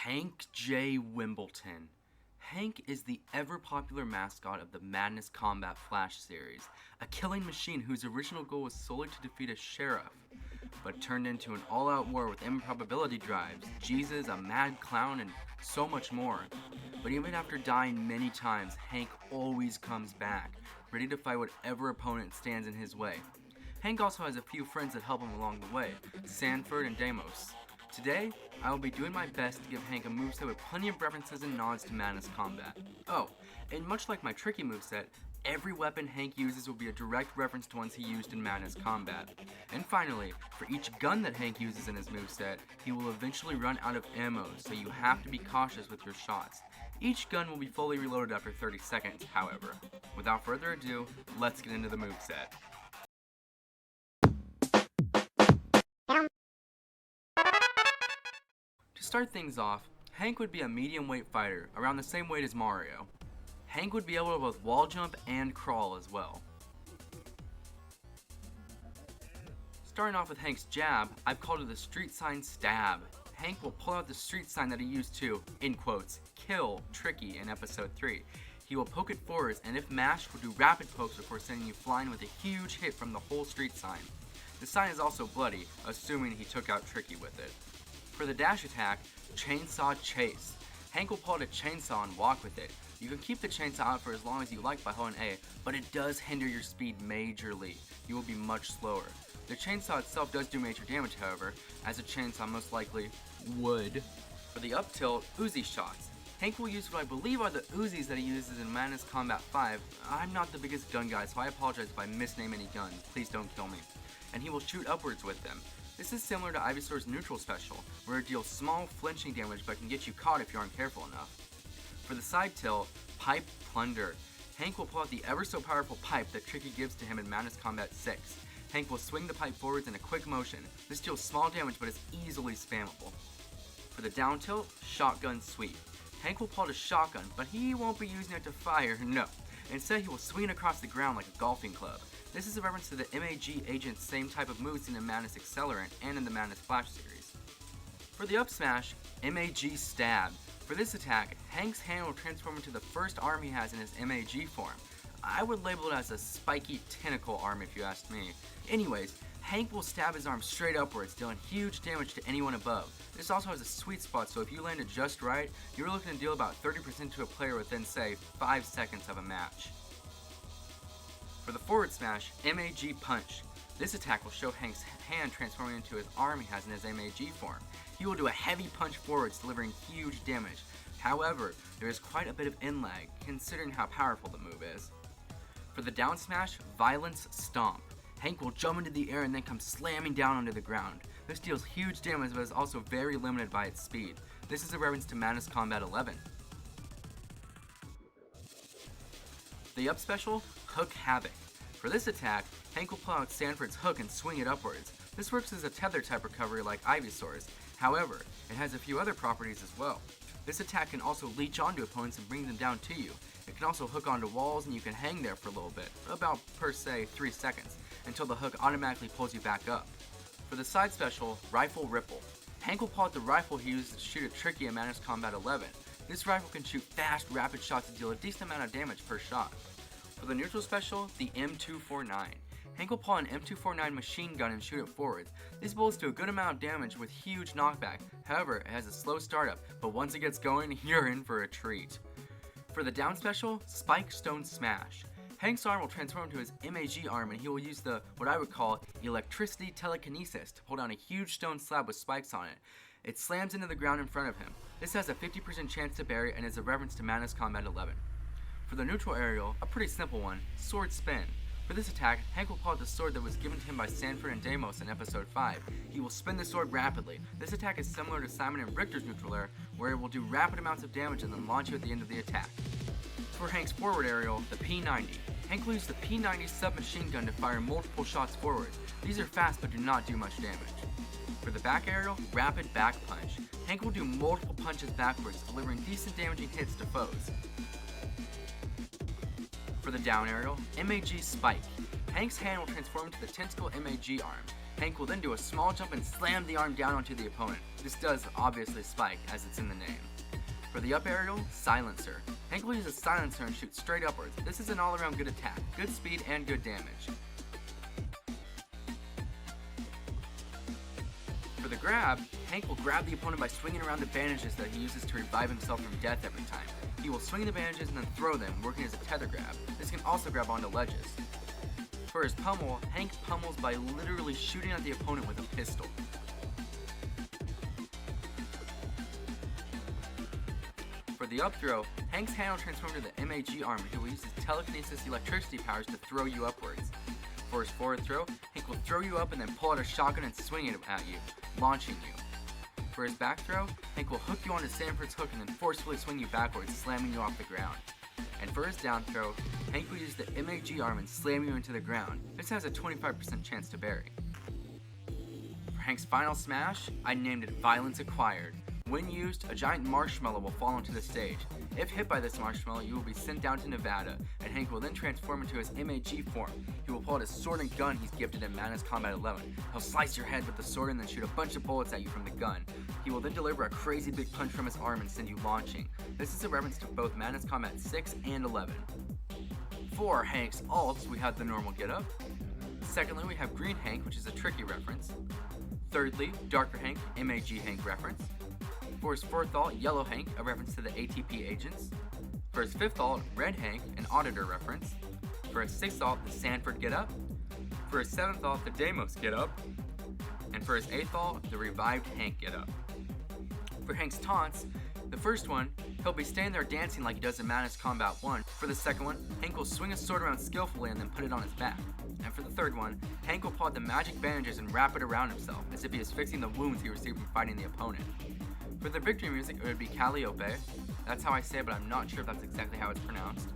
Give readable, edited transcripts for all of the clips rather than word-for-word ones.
Hank J. Wimbleton. Hank is the ever-popular mascot of the Madness Combat Flash series, a killing machine whose original goal was solely to defeat a sheriff, but turned into an all-out war with improbability drives, Jesus, a mad clown, and so much more. But even after dying many times, Hank always comes back, ready to fight whatever opponent stands in his way. Hank also has a few friends that help him along the way, Sanford and Deimos. Today, I will be doing my best to give Hank a moveset with plenty of references and nods to Madness Combat. Oh, and much like my tricky moveset, every weapon Hank uses will be a direct reference to ones he used in Madness Combat. And finally, for each gun that Hank uses in his moveset, he will eventually run out of ammo, so you have to be cautious with your shots. Each gun will be fully reloaded after 30 seconds, however. Without further ado, let's get into the moveset. To start things off, Hank would be a medium weight fighter, around the same weight as Mario. Hank would be able to both wall jump and crawl as well. Starting off with Hank's jab, I've called it the street sign stab. Hank will pull out the street sign that he used to, in quotes, kill Tricky in episode 3. He will poke it forwards, and if mashed, will do rapid pokes before sending you flying with a huge hit from the whole street sign. The sign is also bloody, assuming he took out Tricky with it. For the dash attack, Chainsaw Chase. Hank will pull out a chainsaw and walk with it. You can keep the chainsaw out for as long as you like by holding A, but it does hinder your speed majorly. You will be much slower. The chainsaw itself does do major damage, however, as a chainsaw most likely would. For the up tilt, Uzi shots. Hank will use what I believe are the Uzis that he uses in Madness Combat 5. I'm not the biggest gun guy, so I apologize if I misname any guns. Please don't kill me. And he will shoot upwards with them. This is similar to Ivysaur's neutral special, where it deals small flinching damage but can get you caught if you aren't careful enough. For the side tilt, Pipe Plunder. Hank will pull out the ever so powerful pipe that Tricky gives to him in Madness Combat 6. Hank will swing the pipe forwards in a quick motion. This deals small damage but is easily spammable. For the down tilt, Shotgun Sweep. Hank will pull out a shotgun, but he won't be using it to fire, no. Instead, he will swing it across the ground like a golfing club. This is a reference to the MAG agent's same type of moves seen in Madness Accelerant and in the Madness Flash series. For the up smash, MAG Stab. For this attack, Hank's hand will transform into the first arm he has in his MAG form. I would label it as a spiky tentacle arm if you asked me. Anyways, Hank will stab his arm straight upwards, dealing huge damage to anyone above. This also has a sweet spot, so if you land it just right, you're looking to deal about 30% to a player within, say, 5 seconds of a match. For the forward smash, MAG Punch. This attack will show Hank's hand transforming into his arm he has in his MAG form. He will do a heavy punch forwards, delivering huge damage. However, there is quite a bit of in lag, considering how powerful the move is. For the down smash, Violence Stomp. Hank will jump into the air and then come slamming down onto the ground. This deals huge damage but is also very limited by its speed. This is a reference to Madness Combat 11. The up special, Hook Havoc. For this attack, Hank will pull out Sanford's hook and swing it upwards. This works as a tether type recovery like Ivysaur's. However, it has a few other properties as well. This attack can also leech onto opponents and bring them down to you. It can also hook onto walls and you can hang there for a little bit, about per se 3 seconds, until the hook automatically pulls you back up. For the side special, Rifle Ripple. Hank will pull out the rifle he uses to shoot a Tricky in Madness Combat 11. This rifle can shoot fast, rapid shots and deal a decent amount of damage per shot. For the neutral special, the M249. Hank will pull an M249 machine gun and shoot it forwards. These bullets do a good amount of damage with huge knockback. However, it has a slow startup, but once it gets going, you're in for a treat. For the down special, Spike Stone Smash. Hank's arm will transform into his MAG arm and he will use what I would call electricity telekinesis to pull down a huge stone slab with spikes on it. It slams into the ground in front of him. This has a 50% chance to bury and is a reference to Madness Combat 11. For the neutral aerial, a pretty simple one, Sword Spin. For this attack, Hank will pull out the sword that was given to him by Sanford and Deimos in episode 5. He will spin the sword rapidly. This attack is similar to Simon and Richter's neutral air, where it will do rapid amounts of damage and then launch you at the end of the attack. For Hank's forward aerial, the P90. Hank will use the P90 submachine gun to fire multiple shots forwards. These are fast but do not do much damage. For the back aerial, Rapid Back Punch. Hank will do multiple punches backwards, delivering decent damaging hits to foes. For the down aerial, MAG Spike. Hank's hand will transform into the tentacle MAG arm. Hank will then do a small jump and slam the arm down onto the opponent. This does obviously spike, as it's in the name. For the up aerial, Silencer. Hank will use a silencer and shoot straight upwards. This is an all-around good attack, good speed, and good damage. For the grab, Hank will grab the opponent by swinging around the bandages that he uses to revive himself from death every time. He will swing the bandages and then throw them, working as a tether grab. This can also grab onto ledges. For his pummel, Hank pummels by literally shooting at the opponent with a pistol. For the up throw, Hank's hand will transform to the MAG arm, and he will use his telekinesis electricity powers to throw you upwards. For his forward throw, Hank will throw you up and then pull out a shotgun and swing it at you, launching you. For his back throw, Hank will hook you onto Sanford's hook and then forcefully swing you backwards, slamming you off the ground. And for his down throw, Hank will use the MAG arm and slam you into the ground. This has a 25% chance to bury. For Hank's final smash, I named it Violence Acquired. When used, a giant marshmallow will fall onto the stage. If hit by this marshmallow, you will be sent down to Nevada, and Hank will then transform into his MAG form. He will pull out his sword and gun he's gifted in Madness Combat 11. He'll slice your head with the sword and then shoot a bunch of bullets at you from the gun. He will then deliver a crazy big punch from his arm and send you launching. This is a reference to both Madness Combat 6 and 11. For Hank's alts, we have the normal getup. Secondly, we have Green Hank, which is a tricky reference. Thirdly, Darker Hank, MAG Hank reference. For his fourth alt, Yellow Hank, a reference to the ATP agents. For his fifth alt, Red Hank, an auditor reference. For his sixth alt, the Sanford Get Up. For his seventh alt, the Deimos Get Up. And for his eighth alt, the Revived Hank Get Up. For Hank's taunts, the first one, he'll be standing there dancing like he does in Madness Combat 1. For the second one, Hank will swing his sword around skillfully and then put it on his back. And for the third one, Hank will pull out the magic bandages and wrap it around himself, as if he is fixing the wounds he received from fighting the opponent. For the victory music, it would be Calliope. That's how I say it, but I'm not sure if that's exactly how it's pronounced.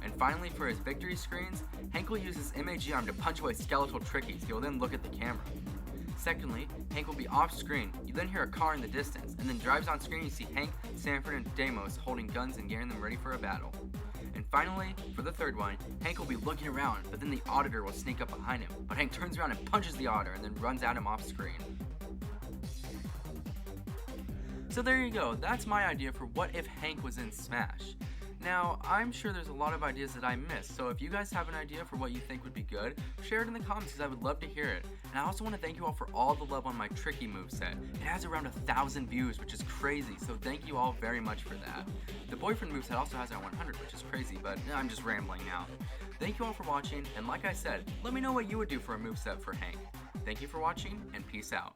And finally, for his victory screens, Hank will use his MAG arm to punch away skeletal trickies. He will then look at the camera. Secondly, Hank will be off screen. You then hear a car in the distance, and then drives on screen. You see Hank, Sanford, and Deimos holding guns and getting them ready for a battle. And finally, for the third one, Hank will be looking around, but then the auditor will sneak up behind him. But Hank turns around and punches the auditor and then runs at him off screen. So there you go, that's my idea for what if Hank was in Smash. Now, I'm sure there's a lot of ideas that I missed, so if you guys have an idea for what you think would be good, share it in the comments because I would love to hear it. And I also want to thank you all for all the love on my Tricky moveset. It has around 1,000 views, which is crazy, so thank you all very much for that. The Boyfriend moveset also has around 100, which is crazy, but I'm just rambling now. Thank you all for watching, and like I said, let me know what you would do for a moveset for Hank. Thank you for watching, and peace out.